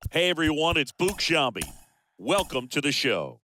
Hey everyone, it's Book Shambi. Welcome to the show.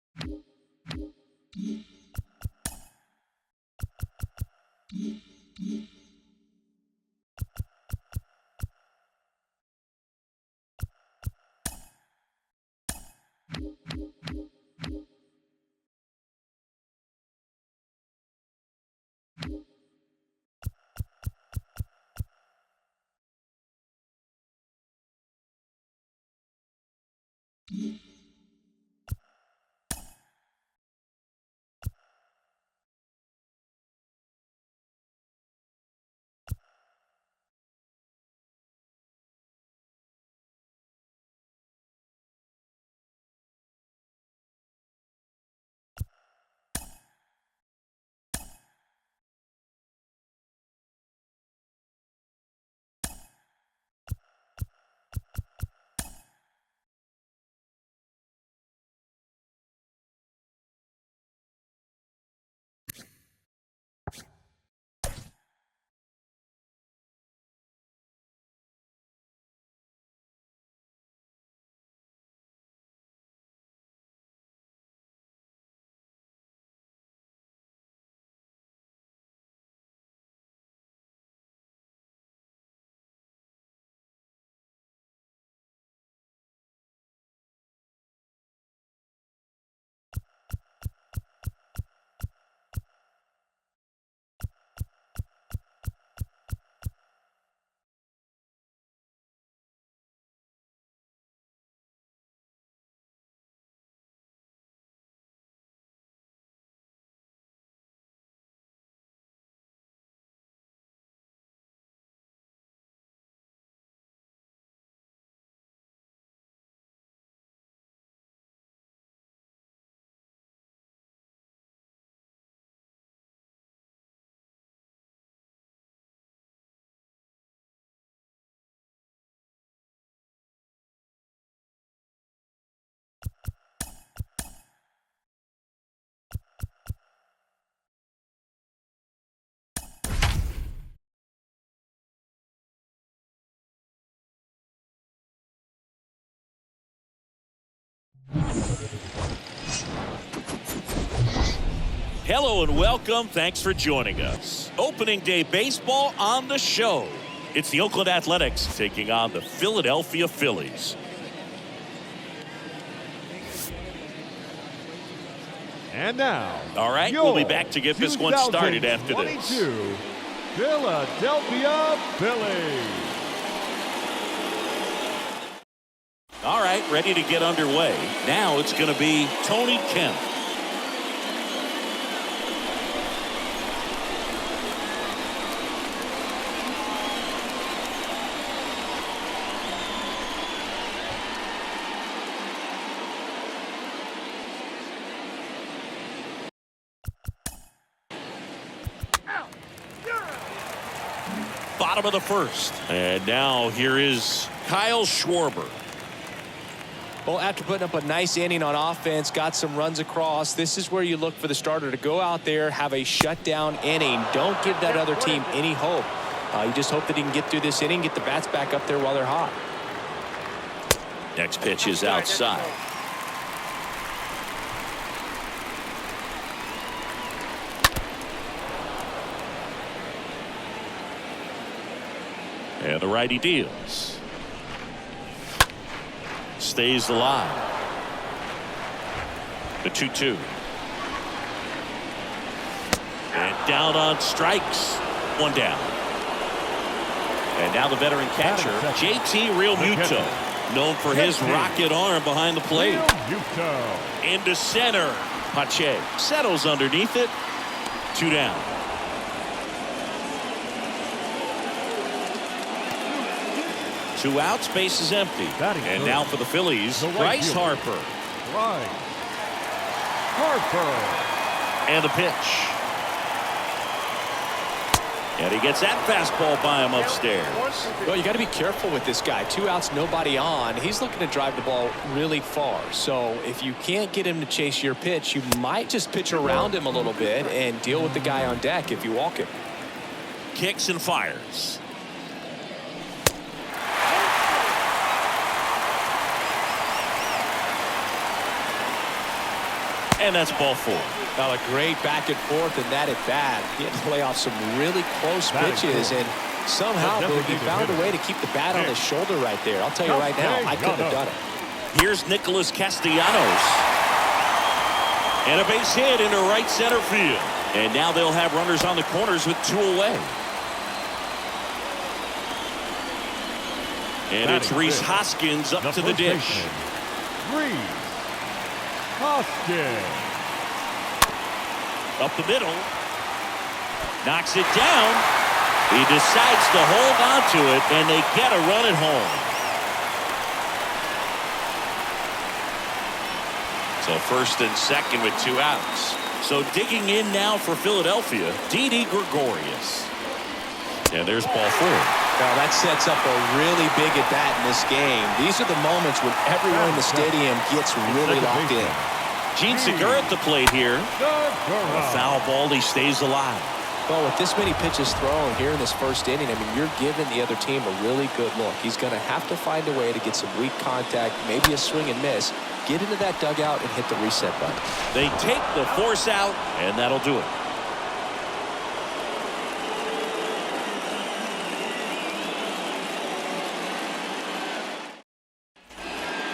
Hello and welcome. Thanks for joining us. Opening day baseball on the show. It's the Oakland Athletics taking on the Philadelphia Phillies. And now, all right, we'll be back to get this one started after this. Philadelphia Phillies. All right, ready to get underway. Now it's going to be Tony Kemp. Bottom of the first. And now here is Kyle Schwarber. Well, after putting up a nice inning on offense, got some runs across, this is where you look for the starter to go out there, have a shutdown inning. Don't give that other team any hope. You just hope that he can get through this inning, get the bats back up there while they're hot. Next pitch is outside. And the righty deals. Stays alive. The 2-2. And down on strikes. One down. And now the veteran catcher, JT Realmuto, known for his rocket arm behind the plate. Into center. Pache settles underneath it. 2 down. Two outs, base is empty. And now for the Phillies, Bryce Harper. And the pitch. And he gets that fastball by him upstairs. Well, you got to be careful with this guy. 2 outs, nobody on. He's looking to drive the ball really far. So if you can't get him to chase your pitch, you might just pitch around him a little bit and deal with the guy on deck if you walk him. Kicks and fires. And that's ball 4. Now a great back and forth in that at bat. He had to play off some really close pitches, and somehow he found a way to keep the bat on his shoulder right there. I'll tell you right now, I couldn't have done it. Here's Nicholas Castellanos. And a base hit into right center field. And now they'll have runners on the corners with 2 away. And it's Rhys Hoskins up to the dish. Rhys Hoskins. Up the middle. Knocks it down. He decides to hold on to it, and they get a run at home. So first and second with 2 outs. So digging in now for Philadelphia, Didi Gregorius. And there's ball 4. Now that sets up a really big at bat in this game. These are the moments when everyone in the stadium gets really locked in. Gene Segura at the plate here. A foul ball, he stays alive. Well, with this many pitches thrown here in this first inning, I mean, you're giving the other team a really good look. He's going to have to find a way to get some weak contact, maybe a swing and miss, get into that dugout and hit the reset button. They take the force out, and that'll do it.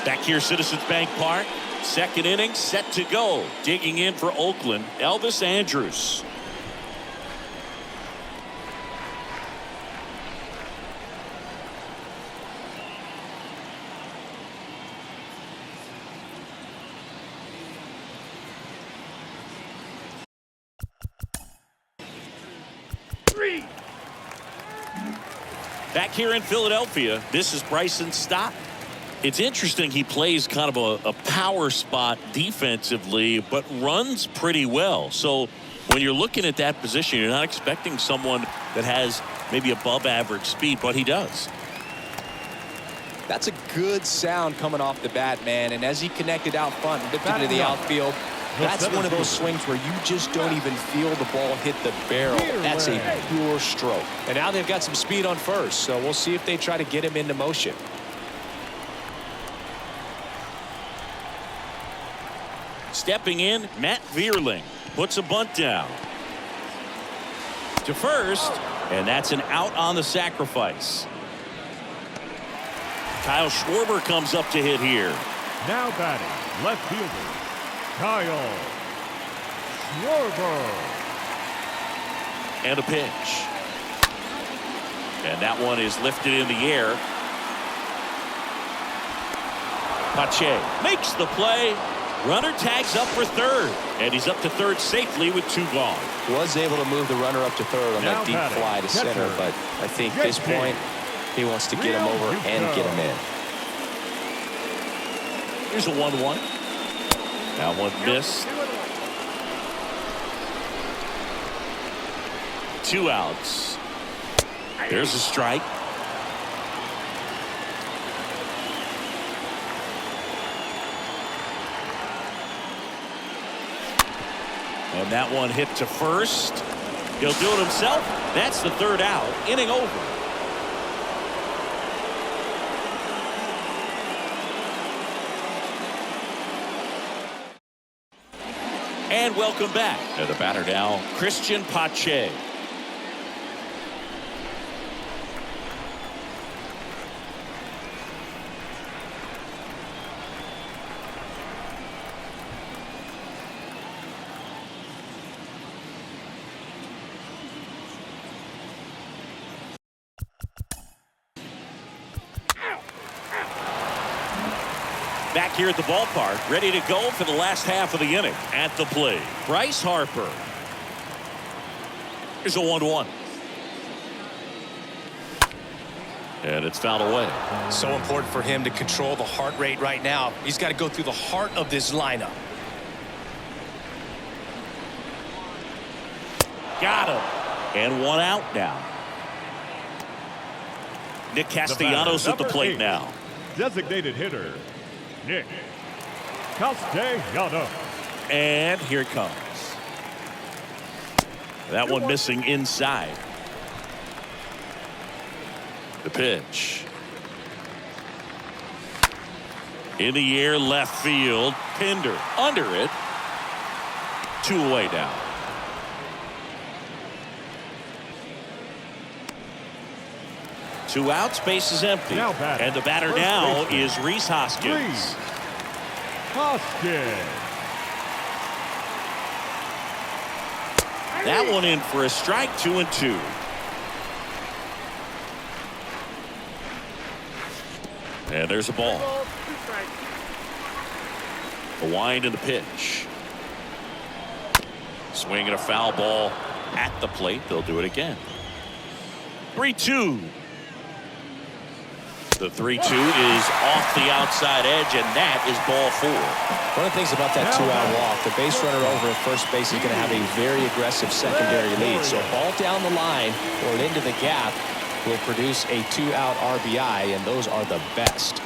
Back here, Citizens Bank Park. Second inning set to go. Digging in for Oakland, Elvis Andrus. Back here in Philadelphia, this is Bryson Stott. It's interesting, he plays kind of a power spot defensively, but runs pretty well. So when you're looking at that position, you're not expecting someone that has maybe above average speed, but he does. That's a good sound coming off the bat, man. And as he connected out front and dipped into the outfield, that's one of those swings where you just don't even feel the ball hit the barrel. That's a pure stroke. And now they've got some speed on first, so we'll see if they try to get him into motion. Stepping in, Matt Vierling puts a bunt down to first, and that's an out on the sacrifice. Kyle Schwarber comes up to hit here. Now batting, left fielder, Kyle Schwarber. And a pitch. And that one is lifted in the air. Pache makes the play. Runner tags up for third, and he's up to third safely with 2 gone. Was able to move the runner up to third on that deep fly to center, but I think at this point he wants to get him over and get him in. Here's a 1-1. That one missed. 2 outs. There's a strike. And that one hit to first. He'll do it himself. That's the 3rd out. Inning over. And welcome back. To the batter now, Christian Pache. Back here at the ballpark, ready to go for the last half of the inning. At the plate, Bryce Harper. Here's a 1-1. And it's fouled away. So important for him to control the heart rate right now. He's got to go through the heart of this lineup. Got him. And 1 out now. Nick Castellanos at the plate now. Designated hitter, Nick Castellanos. And here it comes. That one missing inside. The pitch. In the air, left field. Pinder under it. 2 away now. Two outs, base is empty. And the batter now is Rhys Hoskins. That one in for a strike, 2-2. And there's a ball. A wind and the pitch. Swinging a foul ball at the plate. They'll do it again. 3-2. The 3-2 is off the outside edge, and that is ball 4. One of the things about that 2-out walk, the base runner over at first base is going to have a very aggressive secondary lead. So ball down the line or into the gap will produce a 2-out RBI, and those are the best.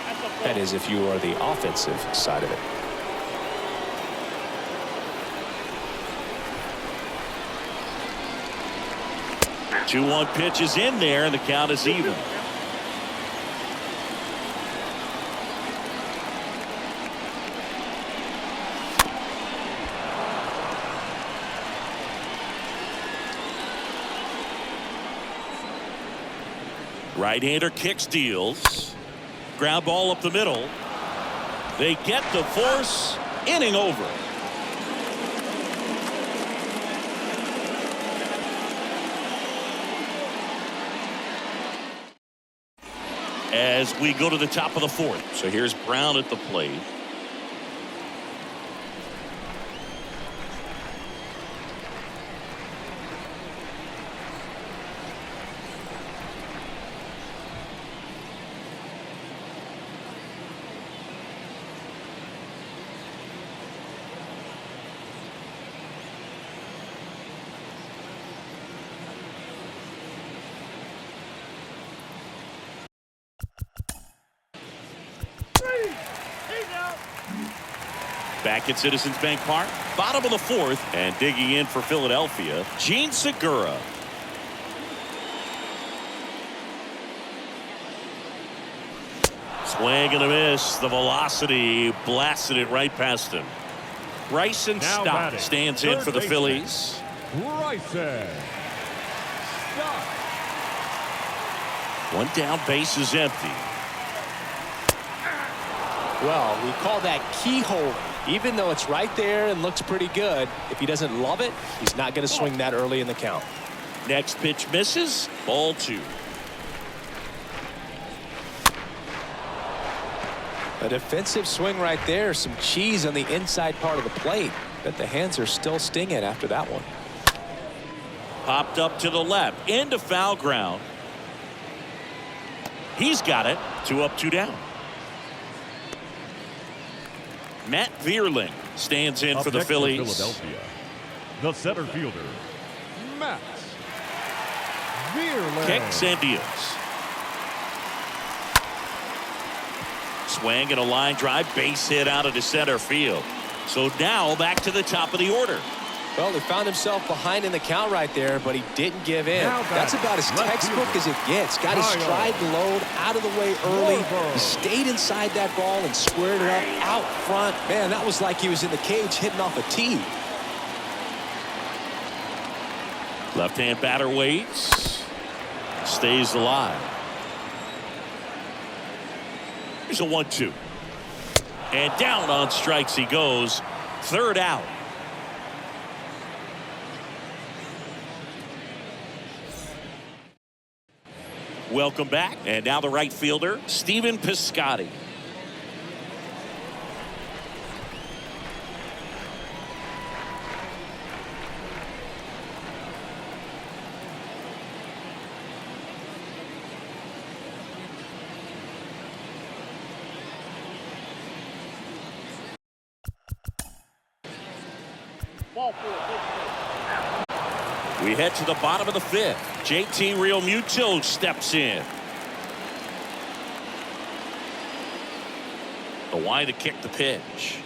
That is, if you are the offensive side of it. The 2-1 pitch is in there, and the count is even. Right-hander kicks, deals. Ground ball up the middle. They get the force. Inning over. As we go to the top of the 4th. So here's Brown at the plate. Back at Citizens Bank Park, bottom of the 4th, and digging in for Philadelphia, Gene Segura. Swing and a miss. The velocity blasted it right past him. Bryson Stott stands in for the Phillies. Bryson Stott. One down, base is empty. Well, we call that keyhole. Even though it's right there and looks pretty good, if he doesn't love it, he's not going to swing that early in the count. Next pitch misses. Ball 2. A defensive swing right there. Some cheese on the inside part of the plate. Bet the hands are still stinging after that one. Popped up to the left. Into foul ground. He's got it. 2 up, 2 down. Matt Vierling stands in for the Phillies. Philadelphia, the center fielder, Matt Vierling. Kicks and deals. Swing and a line drive, base hit out of the center field. So now back to the top of the order. Well, he found himself behind in the count right there, but he didn't give in. That's about as textbook as it gets. Got his stride load out of the way early. He stayed inside that ball and squared it up out front. Man, that was like he was in the cage hitting off a tee. Left-hand batter waits. Stays alive. Here's a 1-2. And down on strikes he goes. 3rd out. Welcome back. And now the right fielder, Stephen Piscotty. We head to the bottom of the 5th. JT Realmuto steps in. The wide to kick the pitch.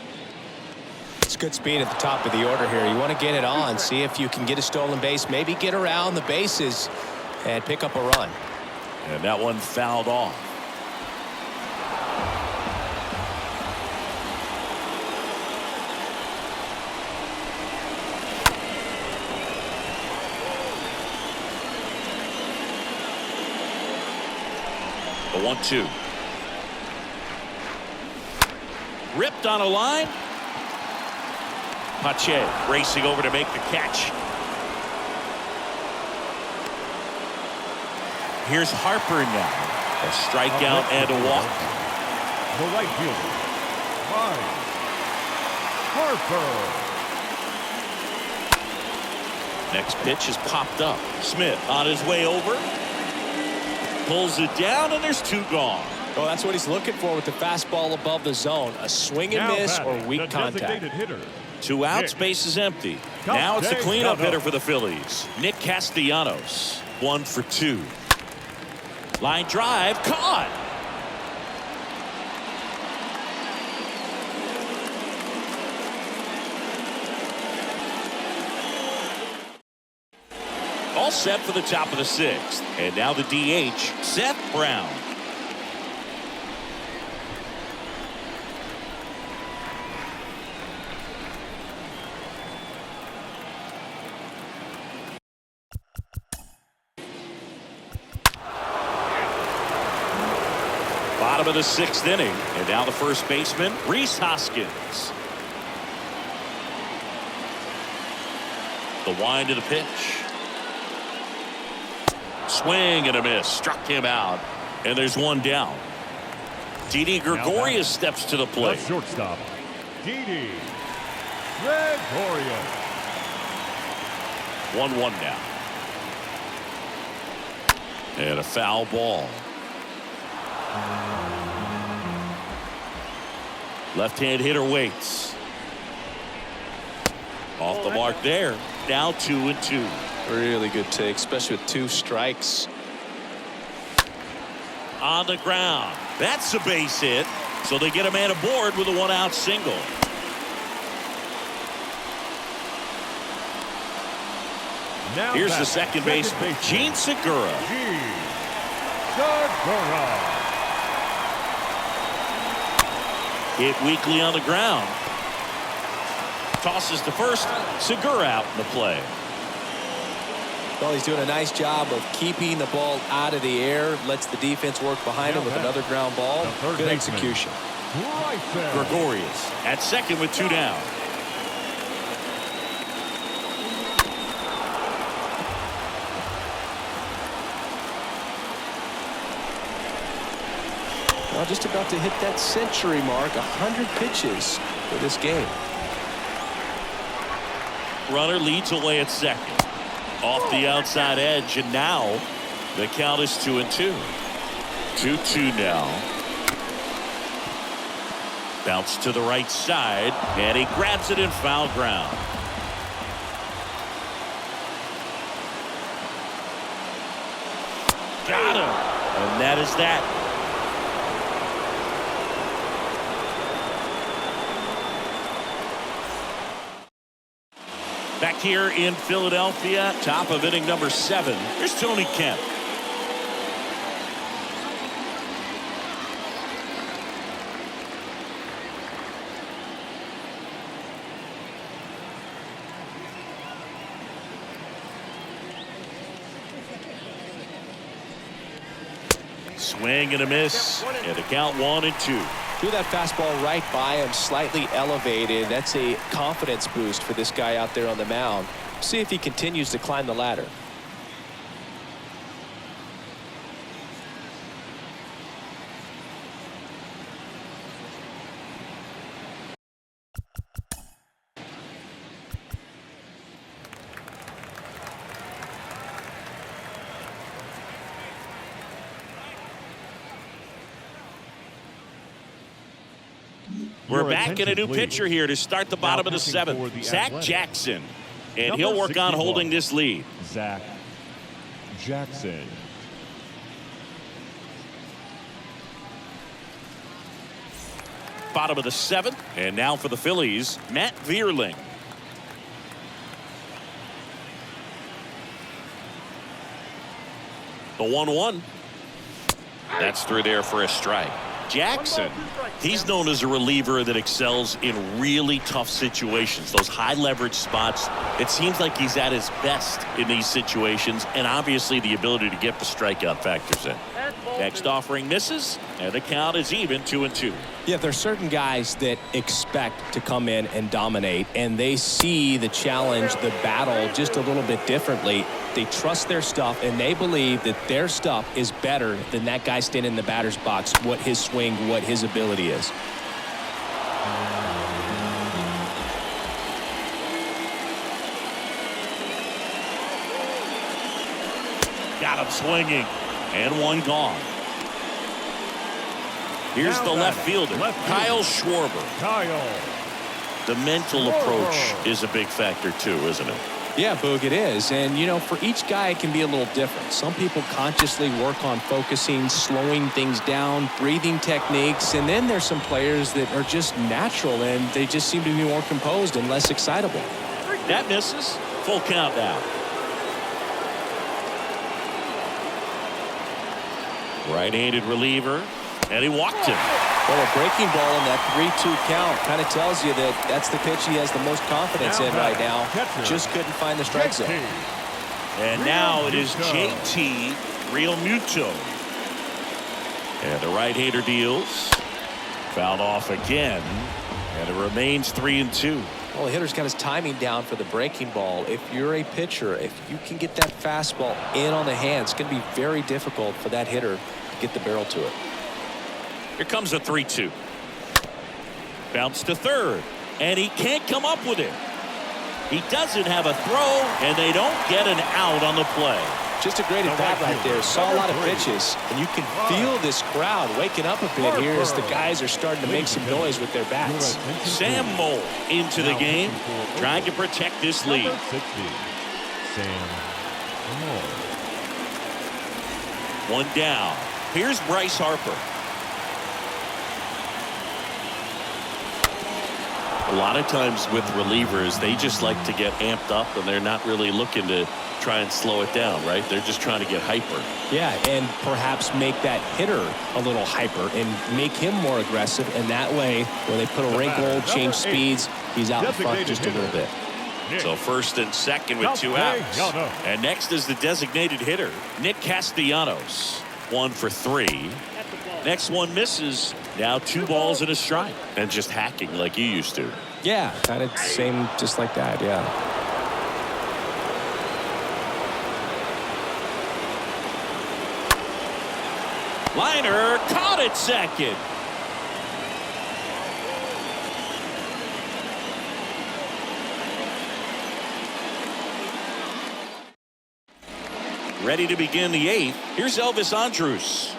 It's good speed at the top of the order here. You want to get it on, see if you can get a stolen base, maybe get around the bases and pick up a run. And that one fouled off. The 1-2. Ripped on a line. Pache racing over to make the catch. Here's Harper now. A strikeout and a walk. The right fielder, Mike Harper. Next pitch is popped up. Smith on his way over. Pulls it down, and there's 2 gone. Well, that's what he's looking for with the fastball above the zone. A swing and miss or weak contact. Hitter. 2 outs, base is empty. Now it's the cleanup hitter for the Phillies. Nick Castellanos. 1 for 2. Line drive, caught. All set for the top of the 6th. And now the DH, Seth Brown. Bottom of the 6th inning. And now the first baseman, Rhys Hoskins. The wind of the pitch. Swing and a miss. Struck him out. And there's 1 down. Didi Gregorius steps to the plate. The shortstop, Didi Gregorius. 1-1 now. And a foul ball. Left-hand hitter waits. Off the mark there. Now 2-2. Really good take, especially with 2 strikes. On the ground. That's a base hit. So they get a man aboard with a 1-out single. Now Here's the second baseman, Gene Segura. Hit weakly on the ground. Tosses to first. Segura out in the play. Well, he's doing a nice job of keeping the ball out of the air. Lets the defense work behind him with another ground ball. Good execution. Gregorius at second with 2 down. Well, just about to hit that century mark. 100 pitches for this game. Runner leads away at second. Off the outside edge, and now the count is 2-2. 2-2 now. Bounce to the right side, and he grabs it in foul ground. Got him, and that is that. Back here in Philadelphia, top of inning number 7. Here's Tony Kemp. Swing and a miss, and the count 1-2. Threw that fastball right by him, slightly elevated. That's a confidence boost for this guy out there on the mound. See if he continues to climb the ladder. We're back in a new pitcher here to start the bottom of the 7th. Zach Jackson. And he'll work on holding this lead. Zach Jackson. Bottom of the 7th. And now for the Phillies, Matt Vierling. The 1-1. That's through there for a strike. Jackson, he's known as a reliever that excels in really tough situations, those high leverage spots. It seems like he's at his best in these situations, and obviously the ability to get the strikeout factors in. Next offering misses, and the count is even 2-2. Yeah, there's certain guys that expect to come in and dominate, and they see the challenge, the battle just a little bit differently. They trust their stuff, and they believe that their stuff is better than that guy standing in the batter's box, what his swing, what his ability is. Got him swinging, and one gone. Here's the left fielder, Kyle Schwarber. Kyle. The mental approach is a big factor too, isn't it? Yeah, Boog, it is. And, you know, for each guy, it can be a little different. Some people consciously work on focusing, slowing things down, breathing techniques. And then there's some players that are just natural, and they just seem to be more composed and less excitable. That misses. Full count now. Right-handed reliever, and he walked him. Well, a breaking ball in that 3-2 count kind of tells you that that's the pitch he has the most confidence in right now. Just couldn't find the strike zone. And now it is JT Realmuto. And the right-hander deals. Fouled off again, and it remains 3-2. Well, the hitter's got his timing down for the breaking ball. If you're a pitcher, if you can get that fastball in on the hand, it's going to be very difficult for that hitter to get the barrel to it. Here comes a 3-2. Bounce to third, and he can't come up with it. He doesn't have a throw, and they don't get an out on the play. Just a great at-bat right there. Saw a lot of pitches, and you can feel this crowd waking up a bit here as the guys are starting to make some noise with their bats. Sam Moll into the game, trying to protect this lead. Sam Moll. One down. Here's Bryce Harper. A lot of times with relievers, they just like to get amped up, and they're not really looking to try and slow it down, right? They're just trying to get hyper. Yeah, and perhaps make that hitter a little hyper and make him more aggressive, and that way, when they put a wrinkle, change speeds, he's out in front just a little bit. So first and second with 2 outs. And next is the designated hitter, Nick Castellanos. 1 for 3. Next one misses. Now 2 balls and a strike. And just hacking like you used to. Yeah, kind of same, just like that, yeah. Liner caught at second. Ready to begin the 8th. Here's Elvis Andrus.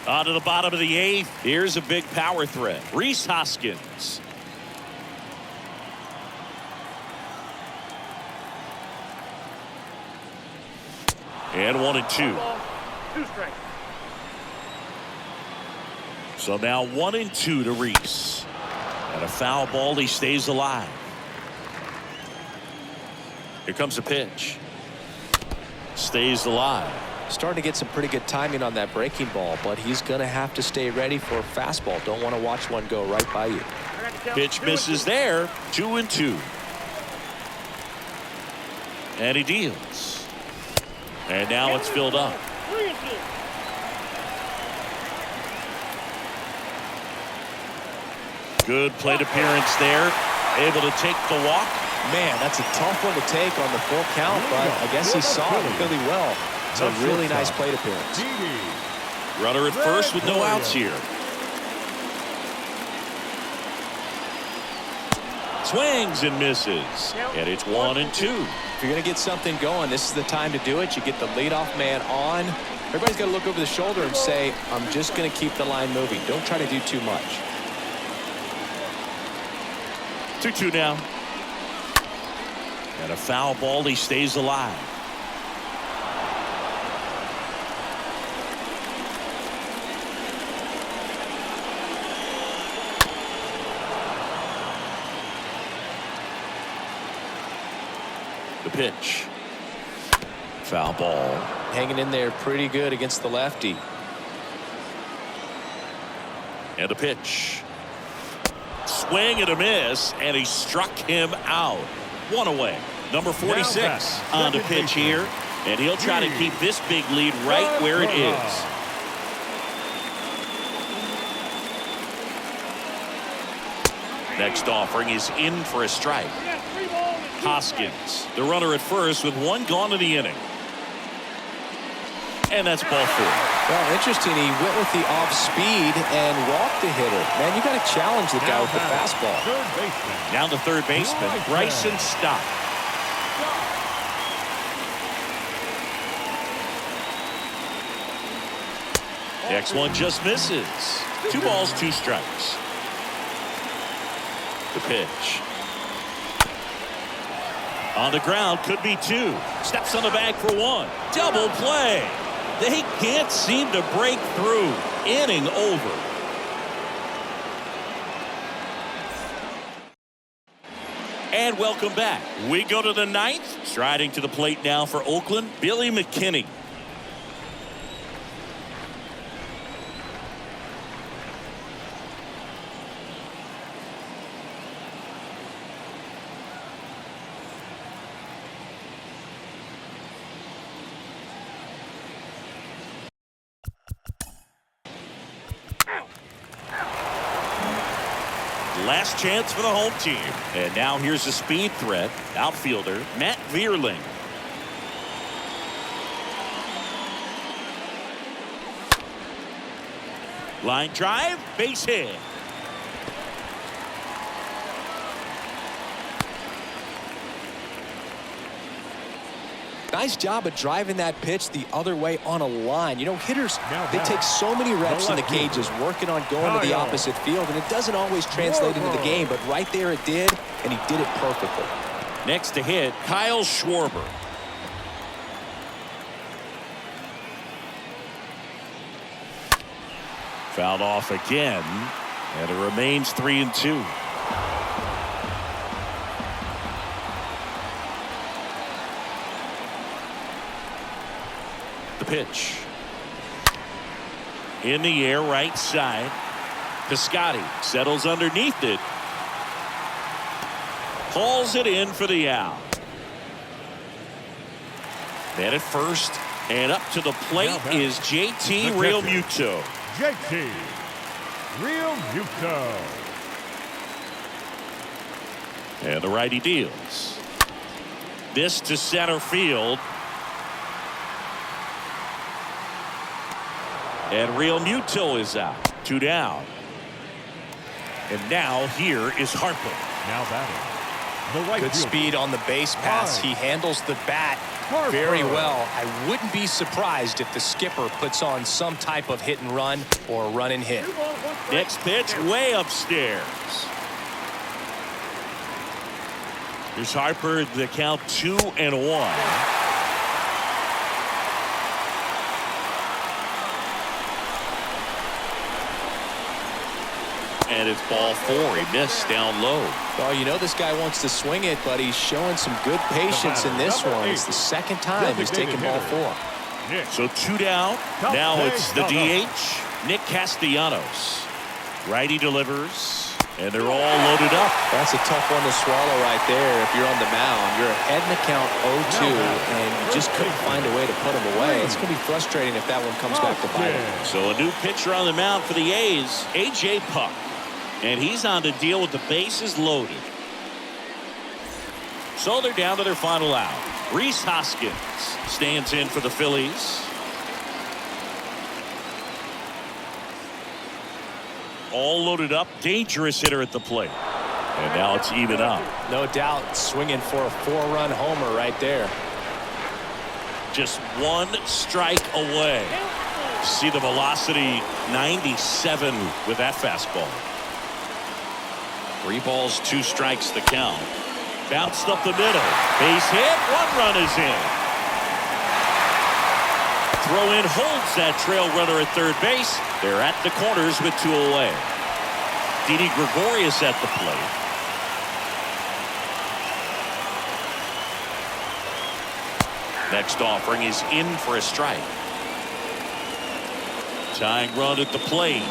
On to the bottom of the 8th. Here's a big power threat. Rhys Hoskins. And 1-2. 2 strikes. So now 1-2 to Rhys. And a foul ball. He stays alive. Here comes a pitch. Stays alive. Starting to get some pretty good timing on that breaking ball, but he's going to have to stay ready for a fastball. Don't want to watch one go right by you. Pitch misses there. 2-2. And he deals. And now it's filled up. 3-2. Good plate appearance there. Able to take the walk. Man, that's a tough one to take on the full count, but I guess he saw it really well. It's a really nice plate appearance. Runner at first with no outs here. Swings and misses. And it's 1-2. If you're going to get something going, this is the time to do it. You get the leadoff man on. Everybody's got to look over the shoulder and say, I'm just going to keep the line moving. Don't try to do too much. 2-2 now. And a foul ball. He stays alive. The pitch. Foul ball. Hanging in there pretty good against the lefty. And a pitch. Swing and a miss, and he struck him out. One away. Number 46 on the pitch here, and he'll try to keep this big lead right where it is. Next offering is in for a strike. Hoskins, the runner at first with one gone in the inning. And that's ball 4. Well, interesting. He went with the off speed and walked the hitter. Man, you got to challenge the guy with the fastball. Now the third baseman, Bryson Stott. Next one just misses. 2 balls, 2 strikes. The pitch. On the ground, could be 2. Steps on the bag for 1. Double play. They can't seem to break through. Inning over. And welcome back. We go to the 9th. Striding to the plate now for Oakland, Billy McKinney. Last chance for the home team. And now here's the speed threat. Outfielder Matt Vierling. Line drive, base hit. Nice job of driving that pitch the other way on a line. You know, hitters, they take so many reps in the cages working on going to the opposite field, and it doesn't always translate into the game, but right there it did, and he did it perfectly. Next to hit, Kyle Schwarber. Fouled off again, and it remains 3-2. The pitch. In the air, right side. Piscotty settles underneath it. Hauls it in for the out. Man at first, and up to the plate is JT Realmuto. JT Realmuto. And the righty deals. This to center field. And Realmuto is out. 2 down. And now here is Harper. Now batting. The right Good fielder. speed on the base pass. He handles the bat very well. I wouldn't be surprised if the skipper puts on some type of hit and run or a run and hit. Next pitch way upstairs. Here's Harper. The count 2-1. And it's ball 4. He missed down low. Well, you know this guy wants to swing it, but he's showing some good patience in this one. It's the second time he's taken ball 4. So 2 down. Now it's the DH, Nick Castellanos. Righty delivers, and they're all loaded up. That's a tough one to swallow right there. If you're on the mound, you're ahead in the count 0-2, and you just couldn't find a way to put him away. It's going to be frustrating if that one comes back to bite him. So a new pitcher on the mound for the A's, A.J. Puck. And he's on the deal with the bases loaded. So they're down to their final out. Rhys Hoskins stands in for the Phillies. all loaded up. Dangerous hitter at the plate. And now it's even up. No doubt swinging for a 4-run homer right there. Just one strike away. See the velocity, 97 with that fastball. 3 balls, 2 strikes the count. Bounced up the middle. Base hit. 1 run is in. Throw in holds that trail runner at third base. They're at the corners with 2 away. Didi Gregorius at the plate. Next offering is in for a strike. Tying run at the plate.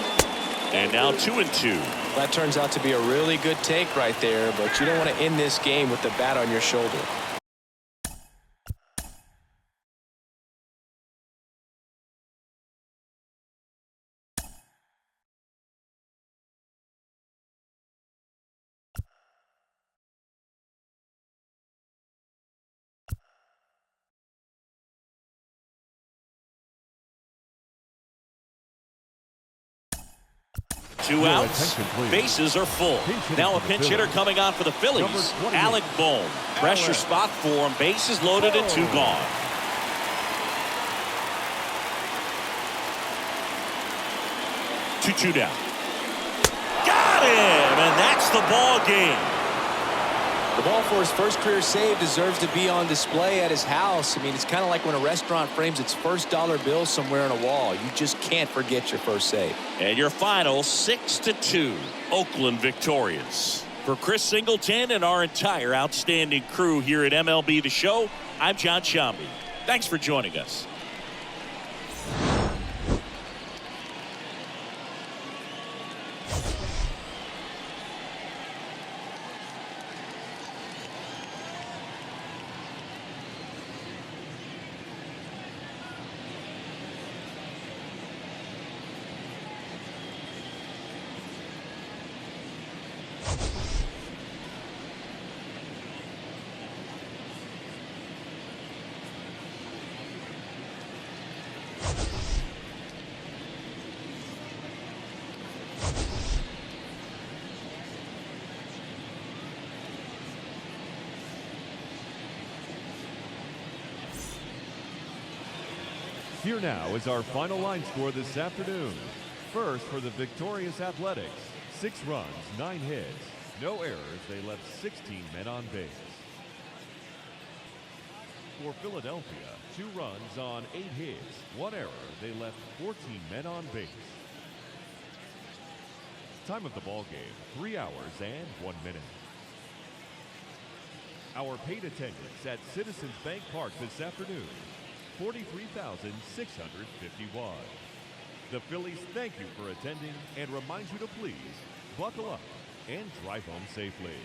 And now 2-2. That turns out to be a really good take right there, but you don't want to end this game with the bat on your shoulder. Two outs. Bases are full. Now a pinch hitter coming on for the Phillies. Alec Bohm. Pressure spot for him. Bases loaded and 2 gone. Two down. Got him, and that's the ball game. The ball for his first career save deserves to be on display at his house. I mean, it's kind of like when a restaurant frames its first dollar bill somewhere on a wall. You just can't forget your first save. And your final 6-2. Oakland victorious. For Chris Singleton and our entire outstanding crew here at MLB The Show, I'm John Shambi. Thanks for joining us. Here now is our final line score this afternoon. First for the victorious Athletics, 6 runs, 9 hits, no errors. They left 16 men on base. For Philadelphia, 2 runs on 8 hits, 1 error. They left 14 men on base. Time of the ball game, 3 hours and 1 minute. Our paid attendance at Citizens Bank Park this afternoon, 43,651. The Phillies thank you for attending and remind you to please buckle up and drive home safely.